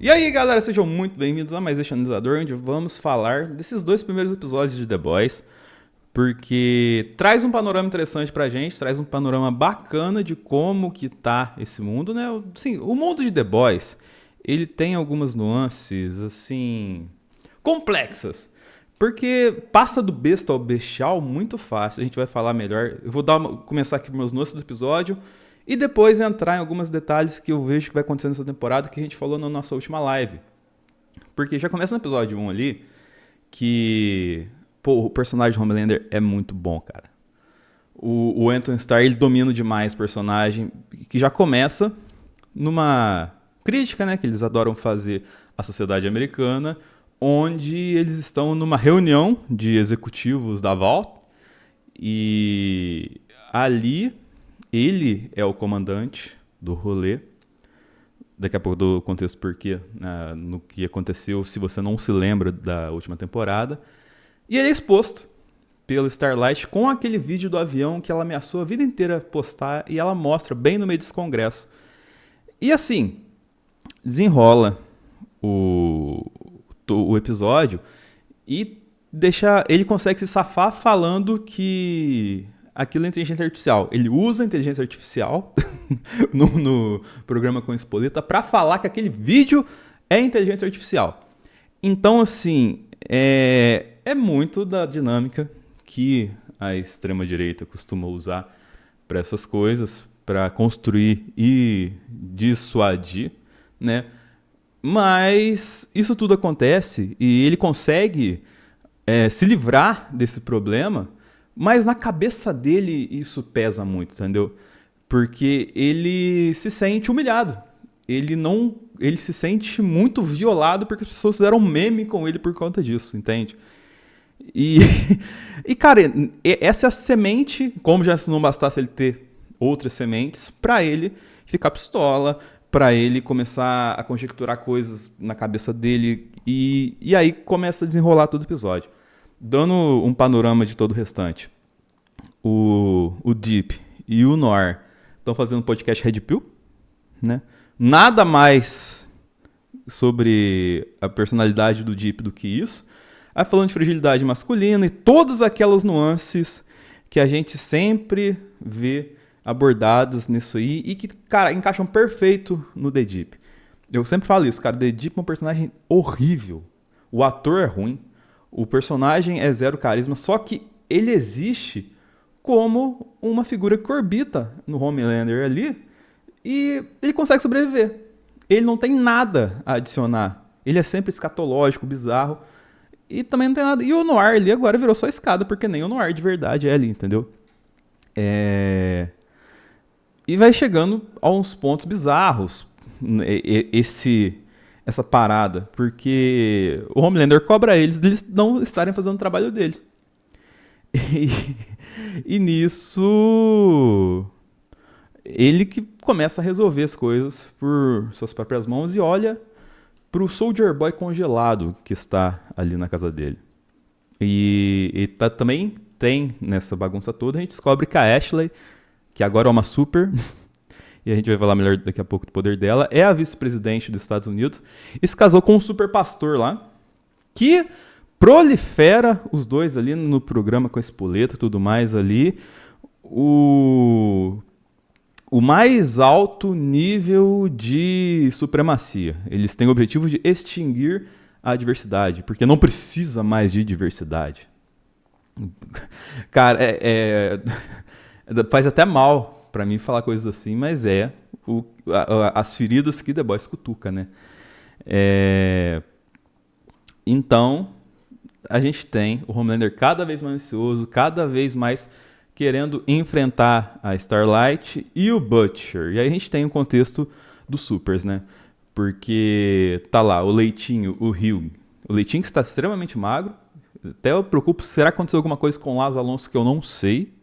E aí, galera, sejam muito bem-vindos a mais este Analisador, onde vamos falar desses dois primeiros episódios de The Boys, porque traz um panorama interessante pra gente, traz um panorama bacana de como que tá esse mundo, né? Sim, o mundo de The Boys, ele tem algumas nuances, assim, complexas, porque passa do besta ao bestial muito fácil, a gente vai falar melhor. Eu vou começar aqui com meus nuances do episódio, e depois entrar em alguns detalhes que eu vejo que vai acontecer nessa temporada que a gente falou na nossa última live. Porque já começa no episódio 1 ali que o personagem de Homelander é muito bom, cara. O Anthony Starr, ele domina demais o personagem, que já começa numa crítica, né, que eles adoram fazer à sociedade americana, onde eles estão numa reunião de executivos da Vault e ali ele é o comandante do rolê. Daqui a pouco eu dou o contexto porquê, no que aconteceu, se você não se lembra da última temporada. E ele é exposto pelo Starlight com aquele vídeo do avião que ela ameaçou a vida inteira postar, e ela mostra bem no meio desse congresso. E assim, desenrola o episódio e ele consegue se safar falando que aquilo é inteligência artificial. Ele usa a inteligência artificial no programa com Espoleta para falar que aquele vídeo é inteligência artificial. Então, assim, é muito da dinâmica que a extrema-direita costuma usar para essas coisas, para construir e dissuadir, né? Mas isso tudo acontece e ele consegue se livrar desse problema, mas na cabeça dele isso pesa muito, entendeu? Porque ele se sente humilhado. Ele se sente muito violado porque as pessoas fizeram meme com ele por conta disso, entende? E cara, essa é a semente, como já se não bastasse ele ter outras sementes, pra ele ficar pistola, pra ele começar a conjecturar coisas na cabeça dele, e aí começa a desenrolar todo o episódio. Dando um panorama de todo o restante. O Deep e o Noir estão fazendo um podcast Red Pill, né? Nada mais sobre a personalidade do Deep do que isso. Aí falando de fragilidade masculina e todas aquelas nuances que a gente sempre vê abordadas nisso aí e que, cara, encaixam perfeito no The Deep. Eu sempre falo isso, cara, The Deep é um personagem horrível. O ator é ruim. O personagem é zero carisma, só que ele existe como uma figura que orbita no Homelander ali e ele consegue sobreviver. Ele não tem nada a adicionar. Ele é sempre escatológico, bizarro e também não tem nada. E o Noir ali agora virou só escada, porque nem o Noir de verdade é ali, entendeu? E vai chegando a uns pontos bizarros essa parada, porque o Homelander cobra eles não estarem fazendo o trabalho deles. E nisso ele que começa a resolver as coisas por suas próprias mãos e olha pro Soldier Boy congelado que está ali na casa dele. E também tem nessa bagunça toda, a gente descobre que a Ashley, que agora é uma super, e a gente vai falar melhor daqui a pouco do poder dela, é a vice-presidente dos Estados Unidos, e se casou com um super pastor lá, que prolifera os dois ali no programa com a Espoleta e tudo mais ali, o mais alto nível de supremacia. Eles têm o objetivo de extinguir a diversidade, porque não precisa mais de diversidade. Cara, faz até mal pra mim falar coisas assim, mas as feridas que The Boys cutuca, né? Então, a gente tem o Homelander cada vez mais ansioso, cada vez mais querendo enfrentar a Starlight e o Butcher. E aí a gente tem o contexto dos supers, né? Porque tá lá o Leitinho, o Hugh. O Leitinho que está extremamente magro. Até eu preocupo, será que aconteceu alguma coisa com o Lázaro Alonso que eu não sei?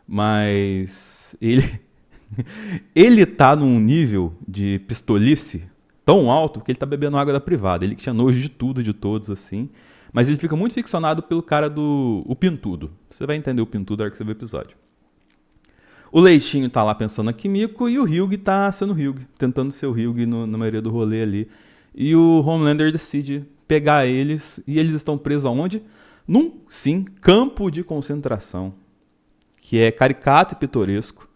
Mas ele tá num nível de pistolice tão alto que ele tá bebendo água da privada. Ele que tinha nojo de tudo, de todos, assim. Mas ele fica muito ficcionado pelo cara o Pintudo. Você vai entender o Pintudo na hora que você ver o episódio. O Leitinho tá lá pensando na Kimiko e o Hugh tá sendo Hugh, tentando ser o Hugh na maioria do rolê ali. e o Homelander decide pegar eles, e eles estão presos aonde? Num, sim, campo de concentração, que é caricato e pitoresco.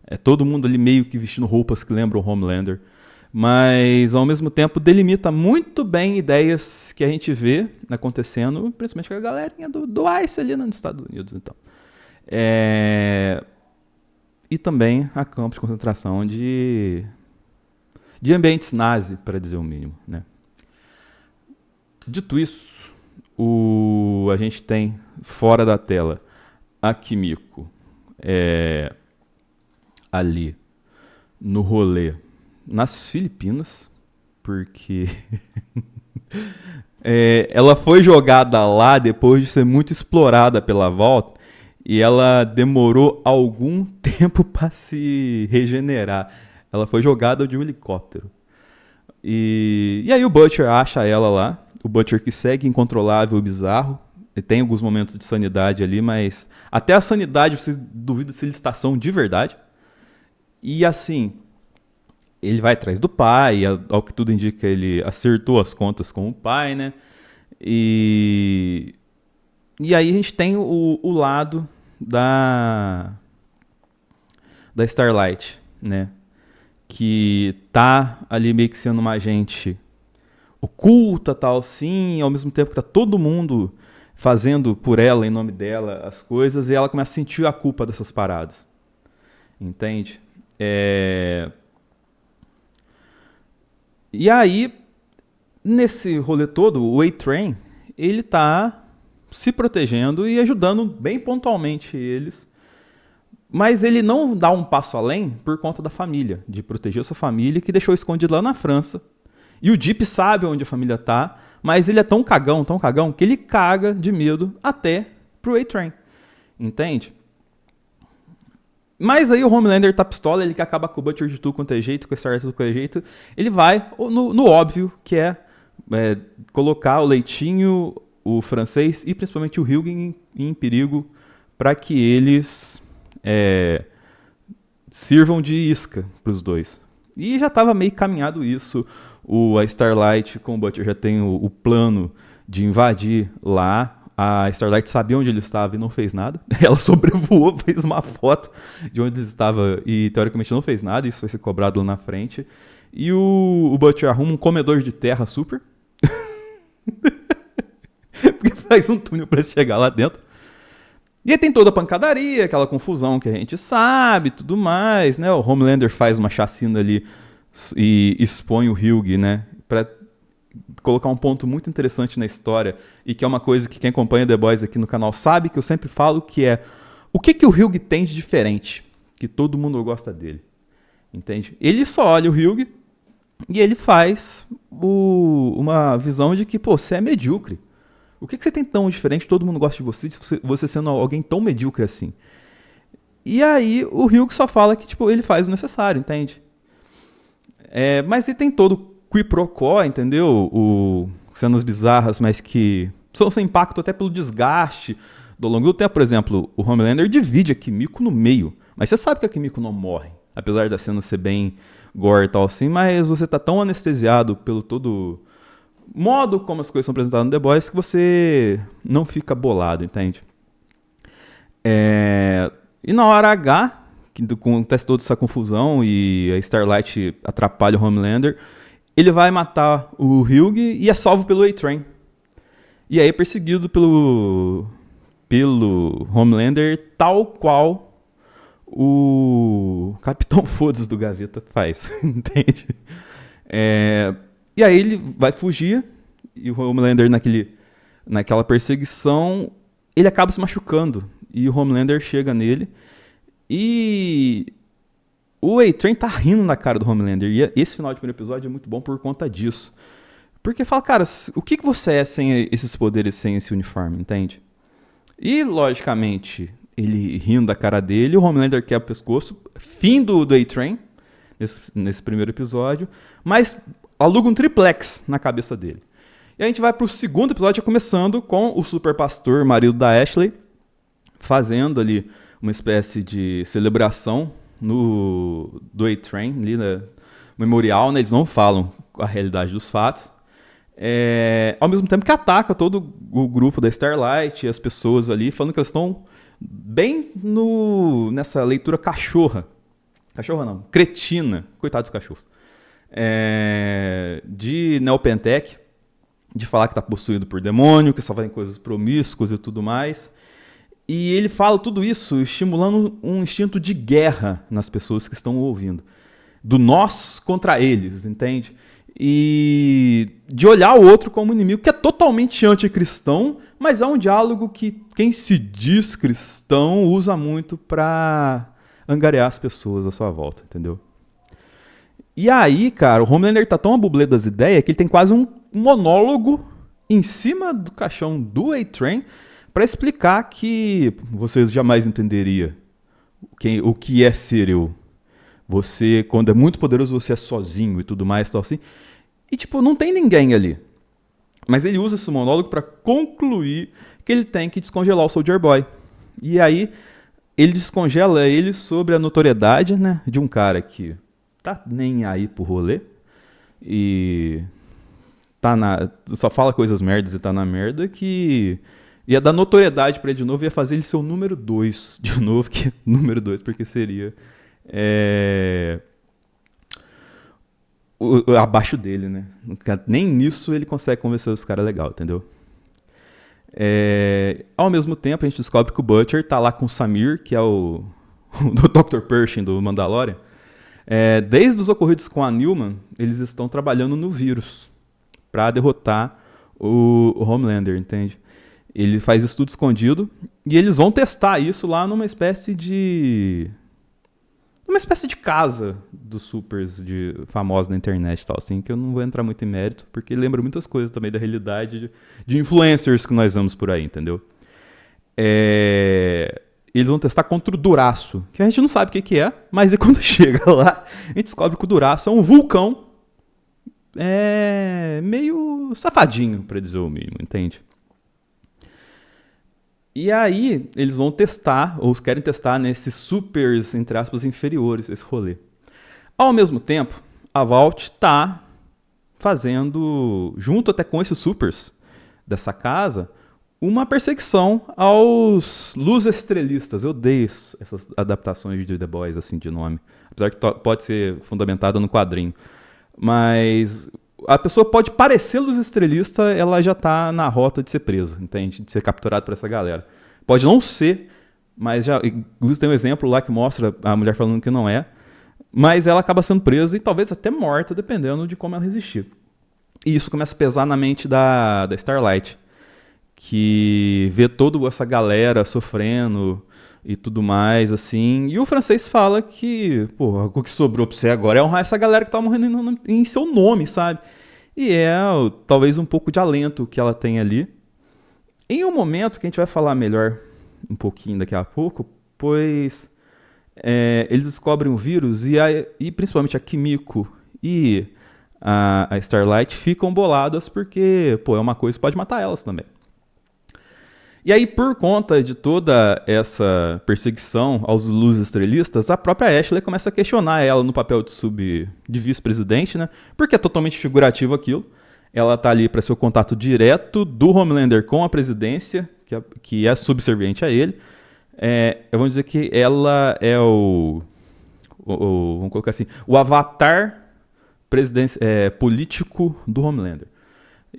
É todo mundo ali meio que vestindo roupas que lembram o Homelander, mas ao mesmo tempo delimita muito bem ideias que a gente vê acontecendo, principalmente com a galerinha do ICE ali nos Estados Unidos. Então. E também a campos de concentração de ambientes nazi, para dizer o mínimo. Né? Dito isso, a gente tem fora da tela a Kimiko ali no rolê nas Filipinas, porque ela foi jogada lá depois de ser muito explorada pela volta e ela demorou algum tempo para se regenerar. Ela foi jogada de um helicóptero. E aí o Butcher acha ela lá, o Butcher que segue incontrolável e bizarro. Ele tem alguns momentos de sanidade ali, mas até a sanidade vocês duvidam se eles são de verdade. E assim, ele vai atrás do pai, ao que tudo indica, ele acertou as contas com o pai, né? E aí a gente tem o lado da Starlight, né? Que tá ali meio que sendo uma agente oculta, tal, sim, ao mesmo tempo que tá todo mundo fazendo por ela, em nome dela, as coisas, e ela começa a sentir a culpa dessas paradas. Entende? E aí, nesse rolê todo, o A-Train, ele tá se protegendo e ajudando bem pontualmente eles. Mas ele não dá um passo além por conta da família, de proteger a sua família, que deixou escondido lá na França. E o Deep sabe onde a família tá, mas ele é tão cagão, que ele caga de medo até pro A-Train. Entende? Mas aí o Homelander tá pistola, ele que acaba com o Butcher de tudo quanto é jeito, com a Starlight de tudo quanto é jeito. Ele vai no óbvio, que é colocar o Leitinho, o francês e principalmente o Hugin em perigo para que eles sirvam de isca pros dois. E já tava meio caminhado isso. A Starlight com o Butcher já tem o plano de invadir lá. A Starlight sabia onde ele estava e não fez nada. Ela sobrevoou, fez uma foto de onde ele estava e teoricamente não fez nada. Isso vai ser cobrado lá na frente. E o Butcher arruma um comedor de terra super. Porque faz um túnel para chegar lá dentro. E aí tem toda a pancadaria, aquela confusão que a gente sabe, tudo mais, né? O Homelander faz uma chacina ali e expõe o Hugh, né? Pra colocar um ponto muito interessante na história e que é uma coisa que quem acompanha The Boys aqui no canal sabe, que eu sempre falo, que é o que o Hugh tem de diferente, que todo mundo gosta dele, entende? Ele só olha o Hugh e ele faz uma visão de que, pô, você é medíocre. O que você tem tão diferente, todo mundo gosta de você sendo alguém tão medíocre assim? E aí o Hugh só fala que tipo, ele faz o necessário, entende? Mas ele tem todo quiprocó, entendeu? Cenas bizarras, mas que são sem impacto até pelo desgaste do longo do tempo. Por exemplo, o Homelander divide a Kimiko no meio, mas você sabe que a Kimiko não morre, apesar da cena ser bem gore e tal assim, mas você tá tão anestesiado pelo todo modo como as coisas são apresentadas no The Boys que você não fica bolado, entende? E na hora H, que acontece toda essa confusão e a Starlight atrapalha o Homelander, ele vai matar o Hugh e é salvo pelo A-Train. E aí é perseguido pelo Homelander, tal qual o Capitão Foda-se do Gaveta faz, entende? E aí ele vai fugir e o Homelander naquela perseguição, ele acaba se machucando e o Homelander chega nele e o A-Train tá rindo na cara do Homelander. E esse final de primeiro episódio é muito bom por conta disso. Porque fala, cara, o que você é sem esses poderes, sem esse uniforme, entende? E, logicamente, ele rindo da cara dele, o Homelander quebra o pescoço. Fim do A-Train, nesse primeiro episódio. Mas aluga um triplex na cabeça dele. E a gente vai pro segundo episódio, começando com o Super Pastor, marido da Ashley, fazendo ali uma espécie de celebração do A-Train, ali no memorial, né? Eles não falam a realidade dos fatos. Ao mesmo tempo que ataca todo o grupo da Starlight e as pessoas ali, falando que elas estão bem nessa leitura cachorra. Cachorra não, cretina. Coitados dos cachorros. De Neopentec, de falar que está possuído por demônio, que só vai em coisas promíscuas e tudo mais. E ele fala tudo isso estimulando um instinto de guerra nas pessoas que estão ouvindo. Do nós contra eles, entende? E de olhar o outro como inimigo, que é totalmente anticristão, mas é um diálogo que quem se diz cristão usa muito para angariar as pessoas à sua volta, entendeu? E aí, cara, o Homelander tá tão a bublé das ideias que ele tem quase um monólogo em cima do caixão do A-Train para explicar que vocês jamais entenderiam o que é ser eu. Você, quando é muito poderoso, você é sozinho e tudo mais, tal assim. E, tipo, não tem ninguém ali. Mas ele usa esse monólogo para concluir que ele tem que descongelar o Soldier Boy. E aí, ele descongela ele sobre a notoriedade, né, de um cara que tá nem aí pro rolê e só fala coisas merdas e tá na merda, que ia dar notoriedade pra ele de novo, ia fazer ele ser o número 2 de novo, que número 2, porque seria abaixo dele, né? Nem nisso ele consegue convencer os caras legal, entendeu? Ao mesmo tempo, a gente descobre que o Butcher tá lá com o Samir, que é o Dr. Pershing do Mandalorian. Desde os ocorridos com a Newman, eles estão trabalhando no vírus para derrotar o Homelander, entende? Ele faz isso tudo escondido e eles vão testar isso lá numa espécie de casa dos supers famosos na internet e tal, assim, que eu não vou entrar muito em mérito, porque lembra muitas coisas também da realidade de influencers que nós vemos por aí, entendeu? Eles vão testar contra o Duraço, que a gente não sabe o que é, mas aí quando chega lá, a gente descobre que o Duraço é um vulcão meio safadinho, pra dizer o mínimo, entende? E aí, eles vão testar, ou querem testar nesses supers, entre aspas, inferiores, esse rolê. Ao mesmo tempo, a Vault tá fazendo, junto até com esses supers dessa casa, uma perseguição aos luz estrelistas. Eu odeio essas adaptações de The Boys, assim, de nome. Apesar que pode ser fundamentada no quadrinho. Mas a pessoa pode parecer luz estrelista, ela já tá na rota de ser presa, entende? De ser capturada por essa galera. Pode não ser, mas já... Inclusive tem um exemplo lá que mostra a mulher falando que não é. Mas ela acaba sendo presa e talvez até morta, dependendo de como ela resistir. E isso começa a pesar na mente da Starlight, que vê toda essa galera sofrendo e tudo mais, assim. E o francês fala que, pô, o que sobrou pra você agora é honrar essa galera que tá morrendo em seu nome, sabe? E talvez um pouco de alento que ela tem ali. Em um momento que a gente vai falar melhor um pouquinho daqui a pouco, pois eles descobrem o vírus e principalmente a Kimiko e a Starlight ficam boladas porque, pô, é uma coisa que pode matar elas também. E aí, por conta de toda essa perseguição aos luzes estrelistas, a própria Ashley começa a questionar ela no papel de vice-presidente, né? Porque é totalmente figurativo aquilo. Ela tá ali para ser o contato direto do Homelander com a presidência, que é subserviente a ele. Eu vou dizer que ela é vamos colocar assim, o avatar político do Homelander.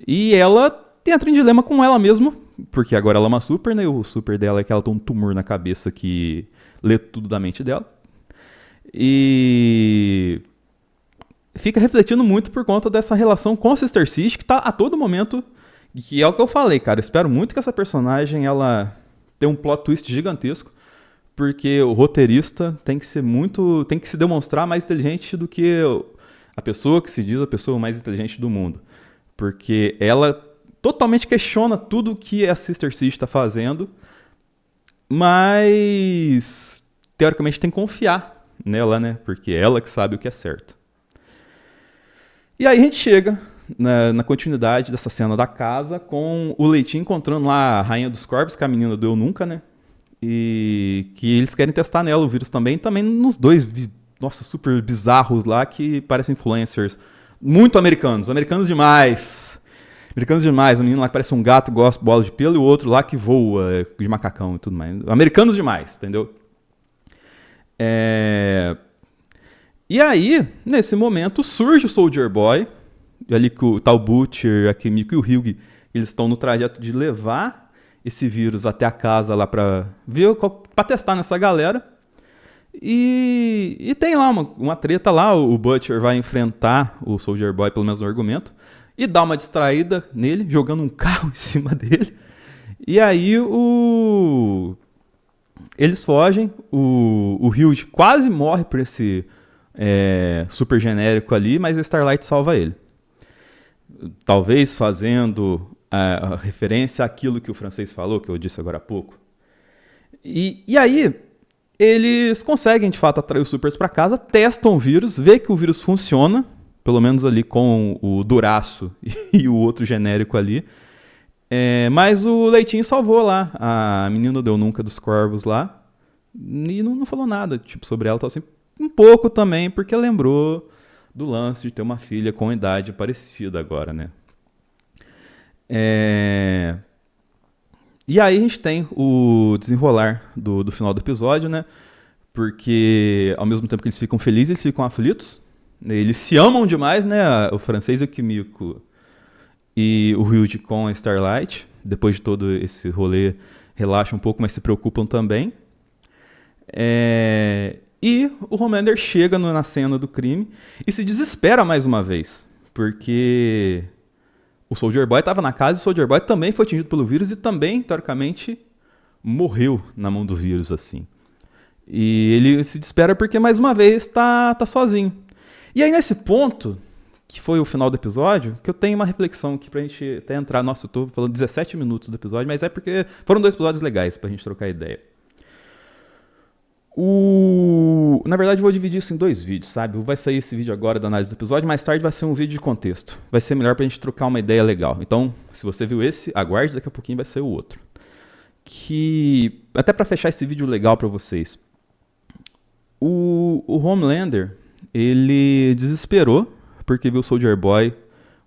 E ela entra em dilema com ela mesma, porque agora ela é uma super, né? O super dela é que ela tem um tumor na cabeça que lê tudo da mente dela. E fica refletindo muito por conta dessa relação com a Sister City, que tá a todo momento, que é o que eu falei, cara. Eu espero muito que essa personagem ela tenha um plot twist gigantesco, porque o roteirista tem que se demonstrar mais inteligente do que a pessoa que se diz a pessoa mais inteligente do mundo. Porque ela totalmente questiona tudo que a Sister City está fazendo, mas teoricamente tem que confiar nela, né? Porque é ela que sabe o que é certo. E aí a gente chega na continuidade dessa cena da casa com o Leitinho encontrando lá a Rainha dos Corvos, que a menina do Eu Nunca, né? E que eles querem testar nela o vírus também nos dois, nossa, super bizarros lá que parecem influencers Muito americanos. Americanos demais. Americanos demais. O menino lá que parece um gato, gosta de bola de pelo, e o outro lá que voa de macacão e tudo mais. Americanos demais, entendeu? E aí, nesse momento, surge o Soldier Boy, ali que o tal Butcher, a Kimiko e o Hugh, eles estão no trajeto de levar esse vírus até a casa lá pra testar nessa galera. E tem lá uma treta lá, o Butcher vai enfrentar o Soldier Boy, pelo menos no argumento, e dá uma distraída nele, jogando um carro em cima dele. E aí eles fogem, o Hugh quase morre por esse super genérico ali, mas a Starlight salva ele. Talvez fazendo a referência àquilo que o francês falou, que eu disse agora há pouco. E aí, eles conseguem, de fato, atrair os supers para casa, testam o vírus, vê que o vírus funciona, pelo menos ali com o Duraço e o outro genérico ali. Mas o Leitinho salvou lá a menina deu nunca dos Corvos lá, e não falou nada tipo, sobre ela, tal, assim, um pouco também, porque lembrou do lance de ter uma filha com idade parecida agora, né? E aí a gente tem o desenrolar do final do episódio, né? Porque ao mesmo tempo que eles ficam felizes, eles ficam aflitos. Eles se amam demais, né? O francês e o Kimiko e o Hugh com a Starlight. Depois de todo esse rolê, relaxam um pouco, mas se preocupam também. E o Homelander chega na cena do crime e se desespera mais uma vez. Porque o Soldier Boy estava na casa e o Soldier Boy também foi atingido pelo vírus e também, teoricamente, morreu na mão do vírus, assim. E ele se desespera porque, mais uma vez, tá sozinho. E aí, nesse ponto, que foi o final do episódio, que eu tenho uma reflexão aqui pra gente até entrar. Nossa, eu tô falando 17 minutos do episódio, mas é porque foram 2 episódios legais pra gente trocar ideia. Na verdade, eu vou dividir isso em 2 vídeos, sabe? Vai sair esse vídeo agora da análise do episódio, mais tarde vai ser um vídeo de contexto. Vai ser melhor pra gente trocar uma ideia legal. Então, se você viu esse, aguarde, daqui a pouquinho vai ser o outro. Que, até pra fechar esse vídeo legal pra vocês, o Homelander, ele desesperou porque viu o Soldier Boy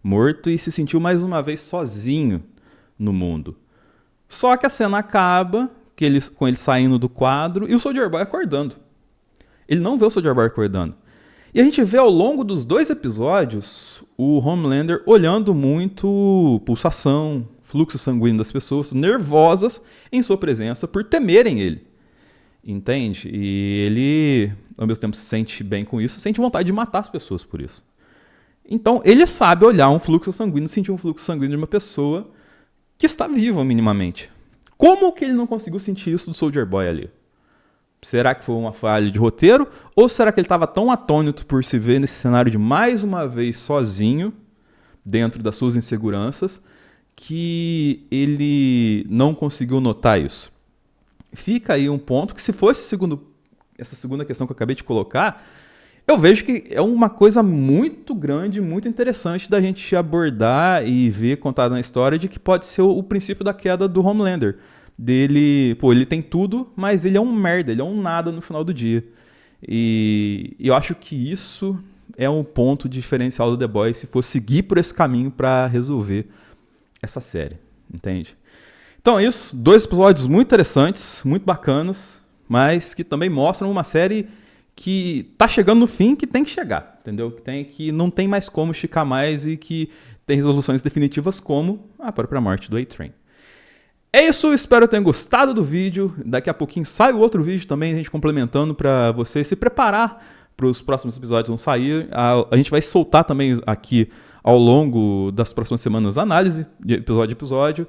morto e se sentiu mais uma vez sozinho no mundo. Só que a cena acaba com ele saindo do quadro e o Soldier Boy acordando. Ele não vê o Soldier Boy acordando. E a gente vê ao longo dos 2 episódios o Homelander olhando muito pulsação, fluxo sanguíneo das pessoas, nervosas em sua presença por temerem ele. Entende? E ele, ao mesmo tempo, se sente bem com isso, sente vontade de matar as pessoas por isso. Então, ele sabe olhar um fluxo sanguíneo, sentir um fluxo sanguíneo de uma pessoa que está viva minimamente. Como que ele não conseguiu sentir isso do Soldier Boy ali? Será que foi uma falha de roteiro? Ou será que ele estava tão atônito por se ver nesse cenário de mais uma vez sozinho, dentro das suas inseguranças, que ele não conseguiu notar isso? Fica aí um ponto que, se fosse essa segunda questão que eu acabei de colocar, eu vejo que é uma coisa muito grande, muito interessante da gente abordar e ver contada na história, de que pode ser o princípio da queda do Homelander. Ele tem tudo, mas ele é um merda, ele é um nada no final do dia. E eu acho que isso é um ponto diferencial do The Boys, se for seguir por esse caminho para resolver essa série, entende? Então é isso, 2 episódios muito interessantes, muito bacanas, mas que também mostram uma série que tá chegando no fim, que tem que chegar, entendeu? Que não tem mais como esticar mais e que tem resoluções definitivas, como a própria morte do A-Train. É isso, espero que tenham gostado do vídeo. Daqui a pouquinho sai o outro vídeo também, a gente complementando para você se preparar para os próximos episódios vão sair. A gente vai soltar também aqui ao longo das próximas semanas análise de episódio a episódio.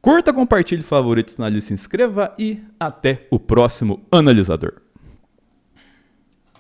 Curta, compartilhe, favorite, sinalize, se inscreva e até o próximo analisador.